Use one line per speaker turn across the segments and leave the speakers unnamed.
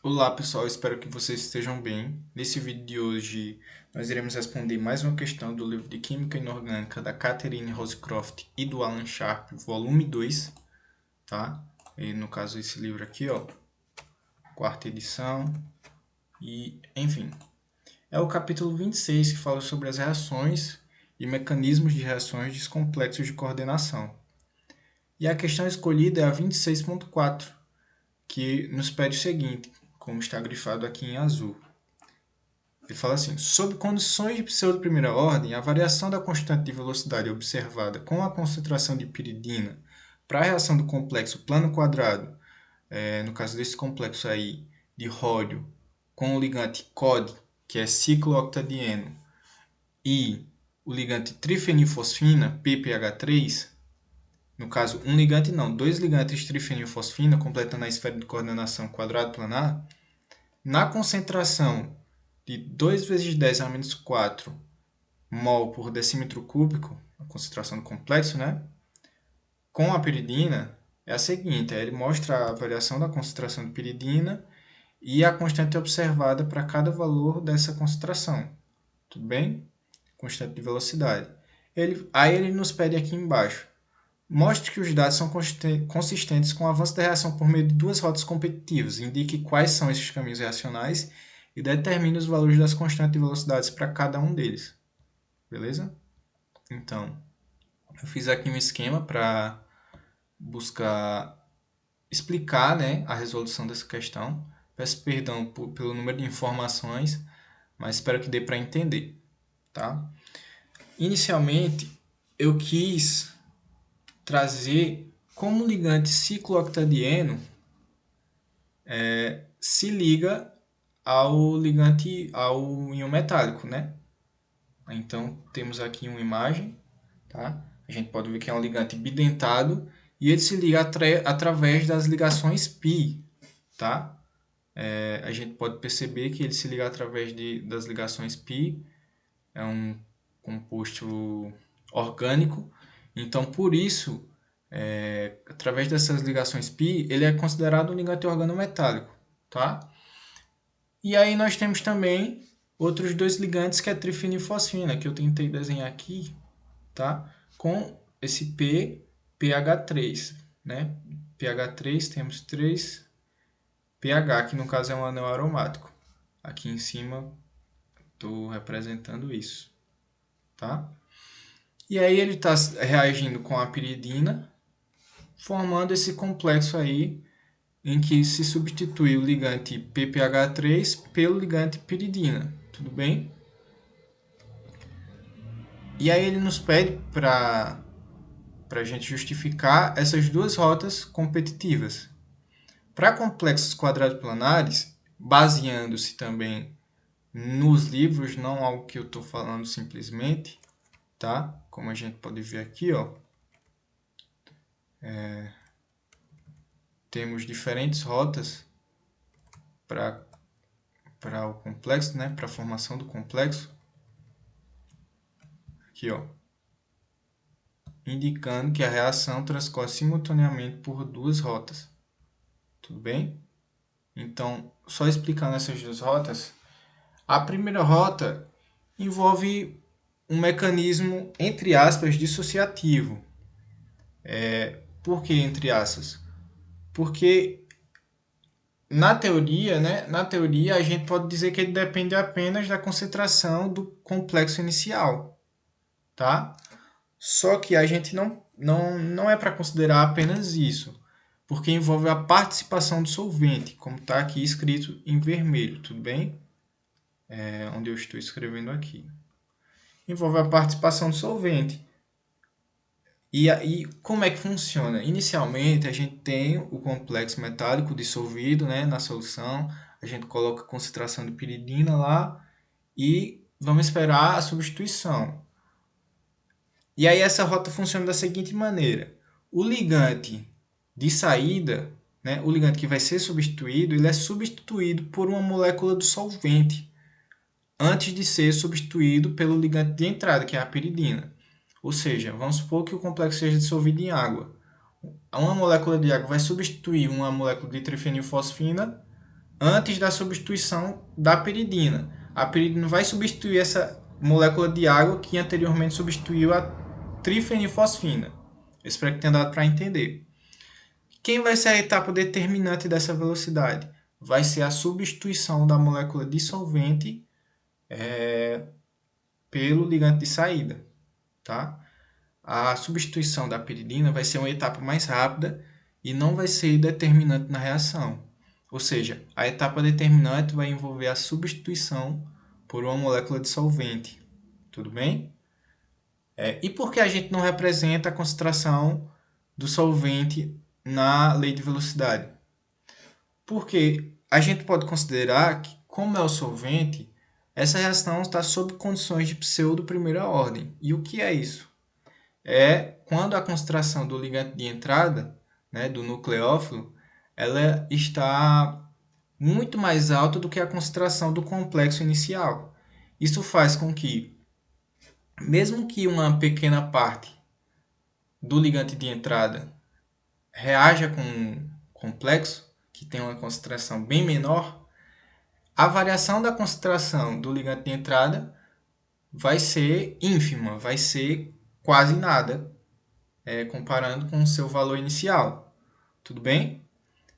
Olá pessoal, espero que vocês estejam bem. Nesse vídeo de hoje nós iremos responder mais uma questão do livro de Química Inorgânica da Catherine Rosecroft e do Alan Sharp, volume 2, tá? E no caso esse livro aqui, ó, quarta edição e enfim. É o capítulo 26 que fala sobre as reações e mecanismos de reações de complexos de coordenação. E a questão escolhida é a 26.4, que nos pede o seguinte, como está grifado aqui em azul. Ele fala assim: sob condições de pseudo-primeira ordem, a variação da constante de velocidade observada com a concentração de piridina para a reação do complexo plano quadrado, no caso desse complexo aí, de ródio, com o ligante COD, que é ciclooctadieno, e o ligante trifenilfosfina, PPH3, no caso, um ligante não, dois ligantes trifenilfosfina, completando a esfera de coordenação quadrado planar, na concentração de 2 vezes 10 a menos 4 mol por decímetro cúbico, a concentração do complexo, né? Com a piridina é a seguinte, ele mostra a variação da concentração de piridina e a constante observada para cada valor dessa concentração. Tudo bem? Constante de velocidade. Aí ele nos pede aqui embaixo. Mostre que os dados são consistentes com o avanço da reação por meio de duas rotas competitivas. Indique quais são esses caminhos reacionais e determine os valores das constantes de velocidades para cada um deles. Beleza? Então, eu fiz aqui um esquema para buscar explicar, né, a resolução dessa questão. Peço perdão pelo número de informações, mas espero que dê para entender. Tá? Inicialmente, eu quis trazer como ligante ciclooctadieno se liga ao ligante ao íon metálico, né? Então temos aqui uma imagem, tá? A gente pode ver que é um ligante bidentado e ele se liga através das ligações π, tá? A gente pode perceber que ele se liga através das ligações π, é um composto orgânico, então por isso através dessas ligações π, ele é considerado um ligante organometálico, tá? E aí nós temos também outros dois ligantes que é a trifenilfosfina, que eu tentei desenhar aqui, tá? Com esse pH3, né? pH3 temos 3 pH, que no caso é um anel aromático. Aqui em cima estou representando isso, tá? E aí ele está reagindo com a piridina, formando esse complexo aí em que se substitui o ligante PPH3 pelo ligante piridina, tudo bem? E aí ele nos pede para a gente justificar essas duas rotas competitivas. Para complexos quadrados planares, baseando-se também nos livros, não algo que eu estou falando simplesmente, tá? Como a gente pode ver aqui, ó, temos diferentes rotas para o complexo, né? Para a formação do complexo. Aqui, ó, indicando que a reação transcorre simultaneamente por duas rotas. Tudo bem? Então, só explicando essas duas rotas, a primeira rota envolve um mecanismo, entre aspas, dissociativo. Por que entre aspas? Porque na teoria, né, na teoria a gente pode dizer que ele depende apenas da concentração do complexo inicial, tá? Só que a gente não é para considerar apenas isso, porque envolve a participação do solvente, como está aqui escrito em vermelho, tudo bem? Onde eu estou escrevendo aqui. Envolve a participação do solvente. E aí, como é que funciona? Inicialmente, a gente tem o complexo metálico dissolvido, né, na solução, a gente coloca a concentração de piridina lá e vamos esperar a substituição. E aí essa rota funciona da seguinte maneira. O ligante de saída, né, o ligante que vai ser substituído, ele é substituído por uma molécula do solvente, antes de ser substituído pelo ligante de entrada, que é a piridina. Ou seja, vamos supor que o complexo seja dissolvido em água. Uma molécula de água vai substituir uma molécula de trifenilfosfina antes da substituição da piridina. A piridina vai substituir essa molécula de água que anteriormente substituiu a trifenilfosfina. Eu espero que tenha dado para entender. Quem vai ser a etapa determinante dessa velocidade? Vai ser a substituição da molécula dissolvente pelo ligante de saída. Tá? A substituição da piridina vai ser uma etapa mais rápida e não vai ser determinante na reação. Ou seja, a etapa determinante vai envolver a substituição por uma molécula dissolvente. Tudo bem? E por que a gente não representa a concentração do solvente na lei de velocidade? Porque a gente pode considerar que, como é o solvente, essa reação está sob condições de pseudo-primeira ordem. E o que é isso? É quando a concentração do ligante de entrada, né, do nucleófilo, ela está muito mais alta do que a concentração do complexo inicial. Isso faz com que, mesmo que uma pequena parte do ligante de entrada reaja com um complexo, que tem uma concentração bem menor, a variação da concentração do ligante de entrada vai ser ínfima, vai ser quase nada, comparando com o seu valor inicial. Tudo bem?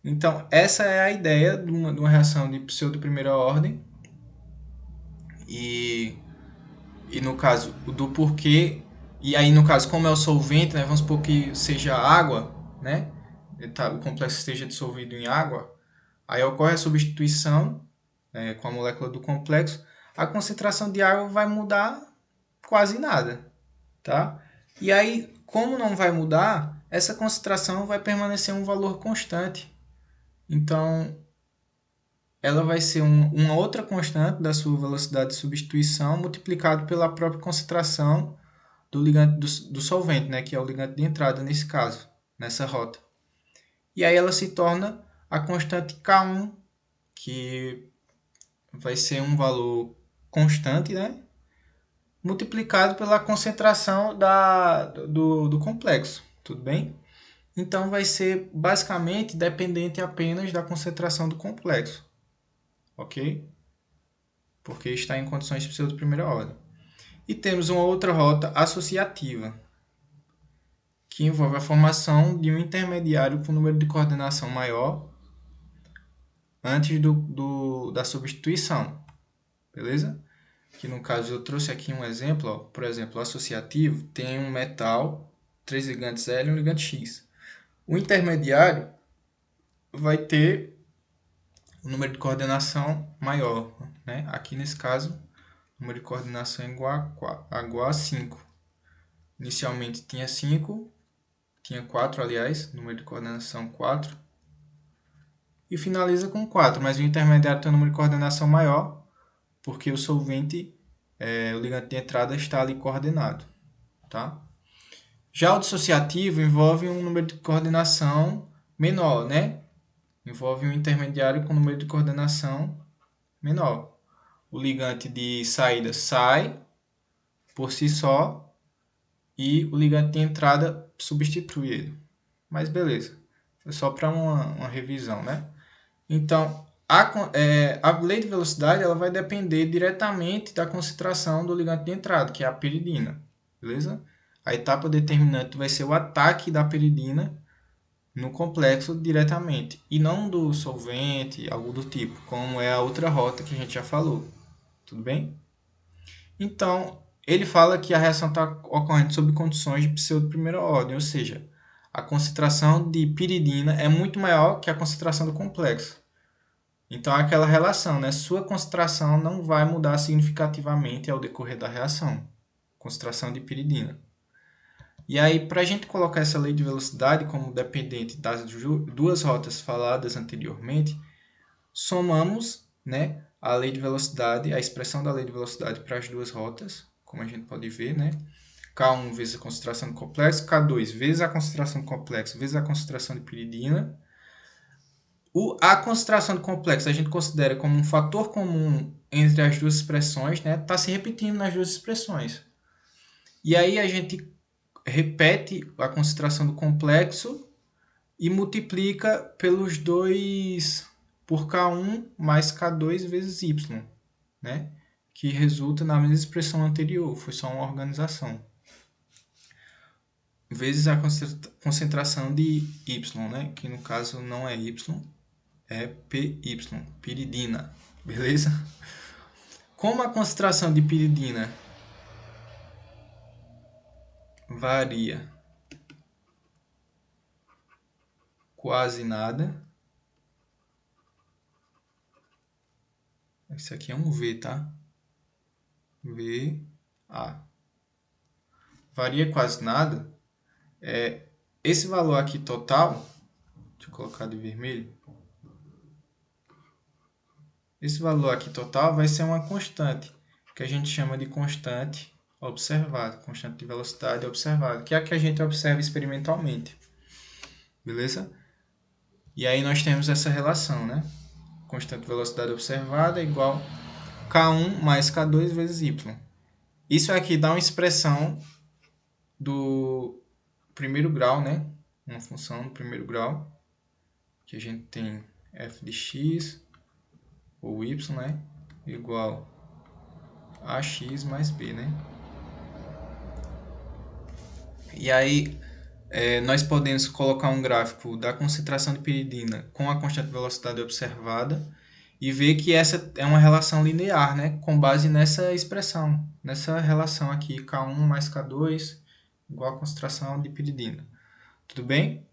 Então, essa é a ideia de uma reação de pseudo-primeira ordem. E no caso do porquê, e aí no caso, como é o solvente, né, vamos supor que seja água, né, o complexo esteja dissolvido em água, aí ocorre a substituição com a molécula do complexo, a concentração de água vai mudar quase nada, tá? E aí, como não vai mudar, essa concentração vai permanecer um valor constante. Então, ela vai ser uma outra constante da sua velocidade de substituição multiplicado pela própria concentração do ligante do solvente, né, que é o ligante de entrada nesse caso, nessa rota. E aí ela se torna a constante K1, que vai ser um valor constante, né, multiplicado pela concentração do complexo, tudo bem? Então vai ser basicamente dependente apenas da concentração do complexo, ok? Porque está em condições de pseudo-primeira ordem. E temos uma outra rota associativa, que envolve a formação de um intermediário com número de coordenação maior antes da substituição, beleza? Que no caso eu trouxe aqui um exemplo, ó. Por exemplo, o associativo tem um metal, 3 ligantes L e um ligante X. O intermediário vai ter um número de coordenação maior, né? Aqui nesse caso, o número de coordenação é igual a 5. Inicialmente tinha 5, tinha 4, aliás, número de coordenação 4. E finaliza com 4, mas o intermediário tem um número de coordenação maior, porque o solvente, o ligante de entrada, está ali coordenado. Tá? Já o dissociativo envolve um número de coordenação menor, né? Envolve um intermediário com número de coordenação menor. O ligante de saída sai por si só e o ligante de entrada substitui ele. Mas beleza, foi só para uma revisão, né? Então, a lei de velocidade ela vai depender diretamente da concentração do ligante de entrada, que é a piridina, beleza? A etapa determinante vai ser o ataque da piridina no complexo diretamente, e não do solvente, algo do tipo, como é a outra rota que a gente já falou. Tudo bem? Então, ele fala que a reação está ocorrendo sob condições de pseudo-primeira ordem, ou seja, a concentração de piridina é muito maior que a concentração do complexo. Então, é aquela relação, né? Sua concentração não vai mudar significativamente ao decorrer da reação. Concentração de piridina. E aí, para a gente colocar essa lei de velocidade como dependente das duas rotas faladas anteriormente, somamos, né, a lei de velocidade, a expressão da lei de velocidade para as duas rotas, como a gente pode ver, né? K1 vezes a concentração do complexo, K2 vezes a concentração do complexo vezes a concentração de piridina. A concentração do complexo a gente considera como um fator comum entre as duas expressões, né? Está se repetindo nas duas expressões. E aí a gente repete a concentração do complexo e multiplica pelos dois por K1 mais K2 vezes Y, né? Que resulta na mesma expressão anterior, foi só uma organização. Vezes a concentração de Y, né? Que no caso não é Y, é PY, piridina, beleza? Como a concentração de piridina varia quase nada, esse aqui é um V, tá? V, A. Varia quase nada. Esse valor aqui total, deixa eu colocar de vermelho. Esse valor aqui total vai ser uma constante, que a gente chama de constante observada, constante de velocidade observada, que é a que a gente observa experimentalmente. Beleza? E aí nós temos essa relação, né? Constante de velocidade observada é igual K1 mais K2 vezes Y. Isso aqui dá uma expressão do primeiro grau, né? Uma função do primeiro grau, que a gente tem f de x, ou y, né? Igual a x mais b, né? E aí, nós podemos colocar um gráfico da concentração de piridina com a constante de velocidade observada e ver que essa é uma relação linear, né? Com base nessa expressão, nessa relação aqui, K1 mais K2 igual a concentração de piridina. Tudo bem?